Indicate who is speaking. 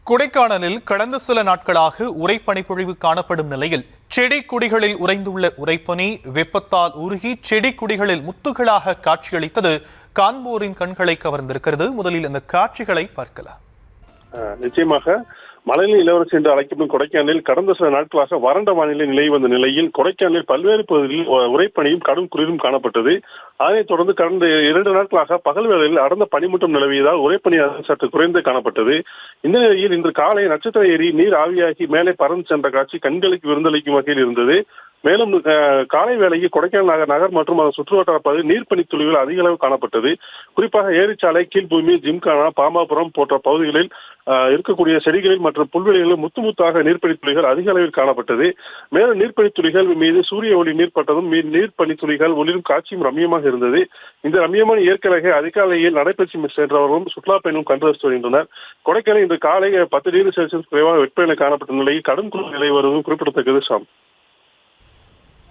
Speaker 1: கொடைக்கானலில் கடந்த சில நாட்களாக உறைபனிப்பொழிவு காணப்படும் நிலையில் செடி கொடிகளில் உறைந்துள்ள உறைபனி வெப்பத்தால் உருகி செடி கொடிகளில் முத்துகளாக காட்சியளித்தது காண்போரின் கண்களை கவர்ந்திருக்கிறது. முதலில் இந்த காட்சிகளை பார்க்கலாம்.
Speaker 2: நிச்சயமாக மழைநீர் இளவரசி என்று அழைக்கப்படும் கொடைக்கானலில் கடந்த சில நாட்களாக வறண்ட வானிலை நிலவி வந்த நிலையில் கொடைக்கானலில் பல்வேறு பகுதிகளில் உறைபனியும் கடும் குளிரும் காணப்பட்டது. அதனைத் தொடர்ந்து கடந்த 2 நாட்களாக பகல் வேளையில் அடர்ந்த பனிமூட்டம் நிலவியதால் உறைபனி சற்று குறைந்து காணப்பட்டது. இந்த நிலையில் இன்று காலை நட்சத்திர ஏரி நீர் ஆவியாகி மேலே பறந்து சென்ற காட்சி கண்களுக்கு விருந்தளிக்கும் வகையில் இருந்தது. மேலும் காலை வேளையில் கொடைக்கானல் நகர் மற்றும் அதன் சுற்றுவட்டார பகுதியில் நீர்ப்பனி துளிகள் அதிக அளவு காணப்பட்டது. குறிப்பாக ஏரிச்சாலை, கீழ்பூமி, ஜிம்கானா, பாமாபுரம் போன்ற பகுதிகளில் இருக்கக்கூடிய செடிகளில் மற்றும் புல்வெளிகளில் முத்தாக நீர்ப்பனி துளிகள் அதிக அளவில் காணப்பட்டது. மேலும் நீர்ப்பனி துளிகள் மீது சூரிய ஒளி நீர்ப்பட்டதும் நீர்ப்பனி துளிகள் ஒளிரும் காட்சியும் ரம்மியமாக இருந்தது. இந்த ரம்மியமான இயற்கை அழகை அதிகாலையில் நடைபயிற்சி சென்றவர்களும் சுற்றுலா பயணிகளும் கண்டு ரசித்து வருகின்றனர். கொடைக்கானல் இன்று காலை 10 டிகிரி செல்சியஸ் குறைவாக வெப்பநிலை காணப்பட்ட நிலையில் கடும் குளிர் நிலை வருவதும் குறிப்பிடத்தக்கது.